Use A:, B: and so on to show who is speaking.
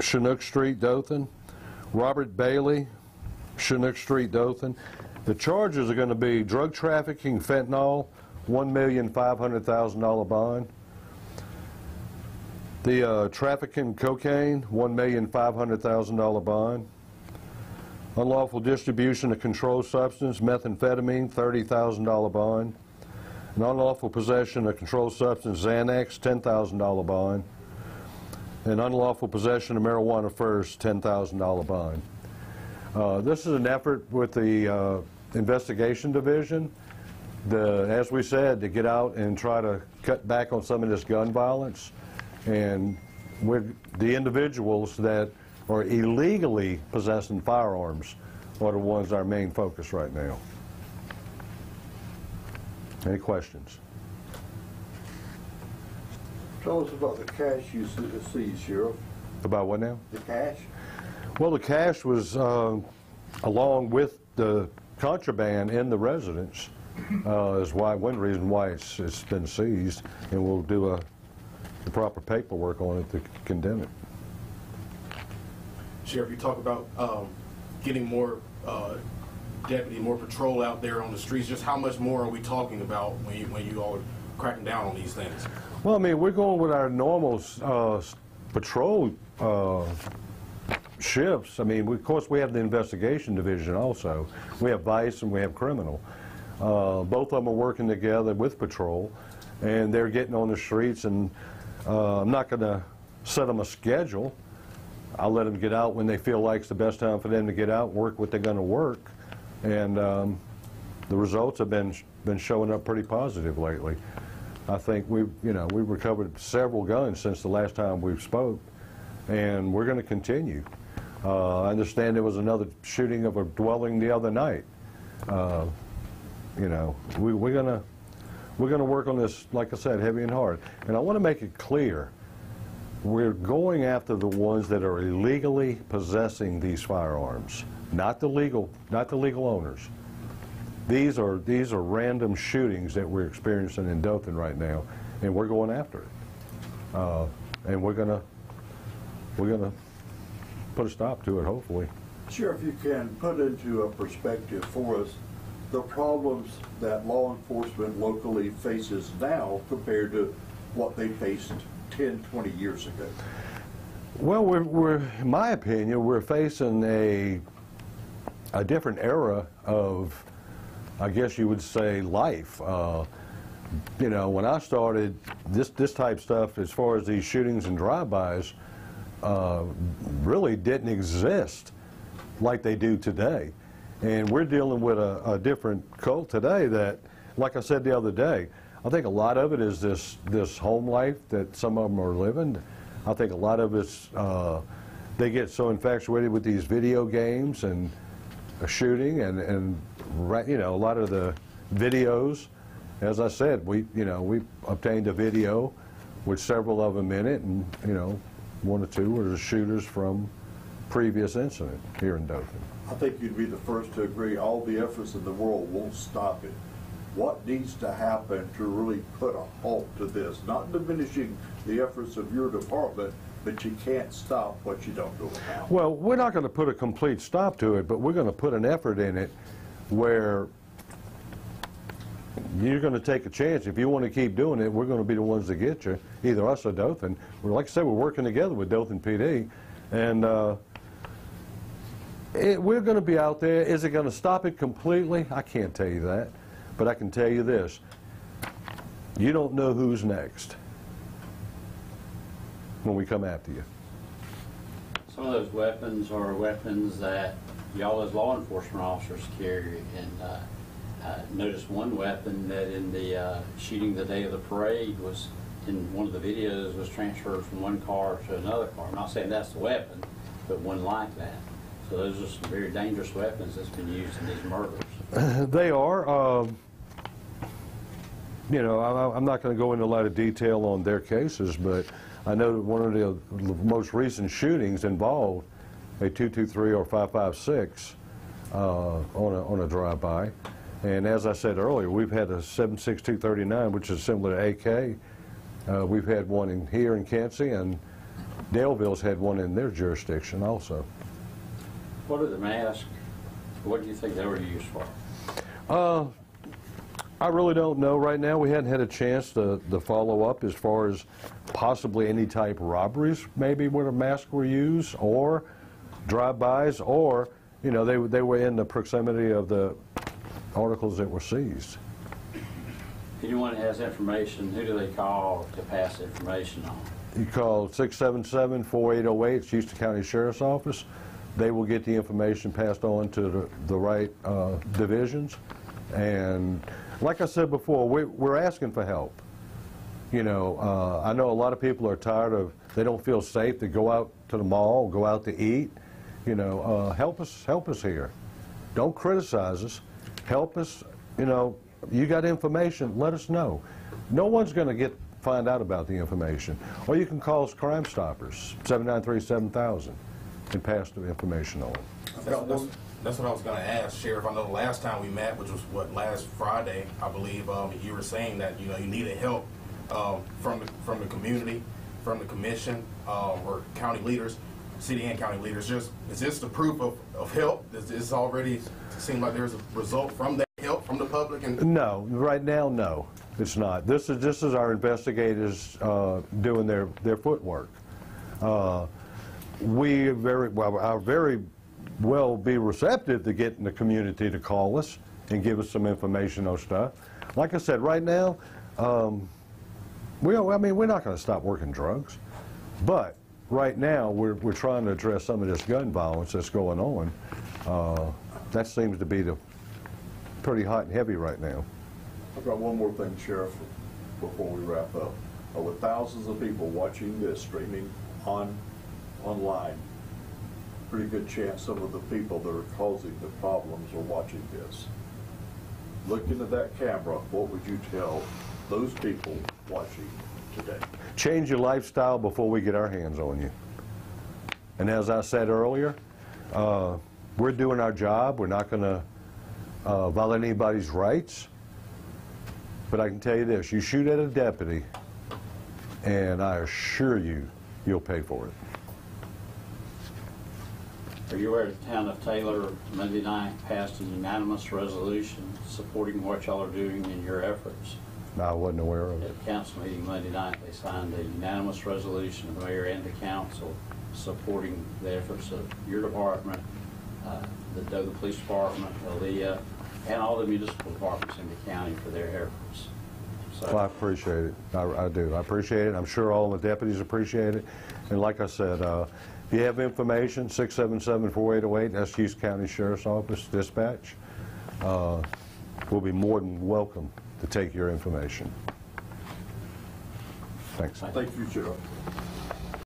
A: Chinook Street, Dothan. Robert Bailey, Chinook Street, Dothan. The charges are going to be drug trafficking, fentanyl, $1,500,000 bond. The trafficking cocaine, $1,500,000 bond. Unlawful distribution of controlled substance, methamphetamine, $30,000 bond. An unlawful possession of controlled substance, Xanax, $10,000 bond. And unlawful possession of marijuana first, $10,000 bond. This is an effort with the investigation division, as we said, to get out and try to cut back on some of this gun violence. And with the individuals that are illegally possessing firearms are the ones our main focus right now. Any questions?
B: Tell us about the cash you seized, Sheriff.
A: About what now?
B: The cash?
A: Well, the cash was along with the contraband in the residence is one reason why it's been seized, and we'll do the proper paperwork on it to condemn it.
C: Sheriff, you talk about getting more more patrol out there on the streets. Just how much more are we talking about when you all are cracking down on these things?
A: Well, I mean, we're going with our normal patrol shifts. I mean, of course, we have the investigation division also. We have vice and we have criminal. Both of them are working together with patrol, and they're getting on the streets, and I'm not going to set them a schedule. I'll let them get out when they feel like it's the best time for them to get out, work what they're going to work, and the results have been showing up pretty positive lately. I think we've recovered several guns since the last time we spoke, and we're going to continue. I understand there was another shooting of a dwelling the other night. We're going to work on this, like I said, heavy and hard. And I want to make it clear, we're going after the ones that are illegally possessing these firearms, not the legal owners. These are random shootings that we're experiencing in Dothan right now, and we're going after it. And we're gonna put a stop to it, hopefully.
B: Sheriff, you can put into a perspective for us the problems that law enforcement locally faces now compared to what they faced 10, 20 years ago.
A: Well, in my opinion, we're facing a different era of, I guess you would say, life. When I started, this type stuff, as far as these shootings and drive-bys, really didn't exist like they do today. And we're dealing with a different cult today that, like I said the other day, I think a lot of it is this home life that some of them are living. I think a lot of it's, they get so infatuated with these video games and shooting and a lot of the videos. As I said, we obtained a video with several of them in it, and one or two were the shooters from previous incident here in Dothan.
B: I think you'd be the first to agree all the efforts in the world won't stop it. What needs to happen to really put a halt to this? Not diminishing the efforts of your department, but you can't stop what you don't know about.
A: Well, we're not going to put a complete stop to it, but we're going to put an effort in it where you're going to take a chance. If you want to keep doing it, we're going to be the ones that get you, either us or Dothan. Like I said, we're working together with Dothan PD, and we're going to be out there. Is it going to stop it completely? I can't tell you that, but I can tell you this. You don't know who's next when we come after you.
D: Some of those weapons are weapons that y'all as law enforcement officers carry, and I noticed one weapon that in the shooting the day of the parade was, in one of the videos, was transferred from one car to another car. I'm not saying that's the weapon, but one like that. So those are some very dangerous weapons that's been used in these murders.
A: They are. I'm not going to go into a lot of detail on their cases, but I know that one of the most recent shootings involved a 223 or 556 on a drive-by. And as I said earlier, we've had a 7.62 39, which is similar to AK. We've had one here in Kansas, and Daleville's had one in their jurisdiction also.
D: What are the masks? What do you think they were used for?
A: I really don't know right now. We hadn't had a chance to follow up as far as possibly any type of robberies, maybe where the masks were used, or drive-bys, or, you know, they were in the proximity of the articles that were seized.
D: Anyone has information, who do they call to pass information on?
A: You call 677-4808, it's Houston County Sheriff's Office. They will get the information passed on to the right divisions. And like I said before, we're asking for help. You know, I know a lot of people are tired of, they don't feel safe to go out to the mall, go out to eat. You know, help us here. Don't criticize us. Help us. You know, you got information, let us know. No one's going to find out about the information. Or you can call us Crime Stoppers, 793-7000, and pass the information on.
C: That's what I was going to ask, Sheriff. I know the last time we met, which was last Friday, I believe, you were saying that you needed help from the community, from the commission, or county leaders, city and county leaders. Is this the proof of help? Does this already seem like there's a result from that help from the public?
A: No, right now, no, it's not. This is our investigators doing their footwork. We are very well be receptive to getting the community to call us and give us some information on stuff. Like I said, right now, we're not going to stop working drugs, but right now we're trying to address some of this gun violence that's going on. That seems to be pretty hot and heavy right now.
B: I've got one more thing, Sheriff, before we wrap up. With thousands of people watching this streaming online, pretty good chance some of the people that are causing the problems are watching this. Looking at that camera, what would you tell those people watching today?
A: Change your lifestyle before we get our hands on you. And as I said earlier, we're doing our job. We're not going to violate anybody's rights. But I can tell you this, you shoot at a deputy, and I assure you, you'll pay for it.
D: Are you aware the town of Taylor Monday night passed a unanimous resolution supporting what y'all are doing in your efforts?
A: I wasn't aware of
D: At
A: it.
D: a council meeting Monday night, they signed a unanimous resolution, the mayor and the council, supporting the efforts of your department, the Dover Police Department, Aaliyah, and all the municipal departments in the county for their efforts. So,
A: Well, I appreciate it. I do. I appreciate it. I'm sure all the deputies appreciate it. And like I said, if you have information, 677-4808, that's Houston County Sheriff's Office Dispatch. We'll be more than welcome to take your information. Thanks.
B: Thank you, Sheriff.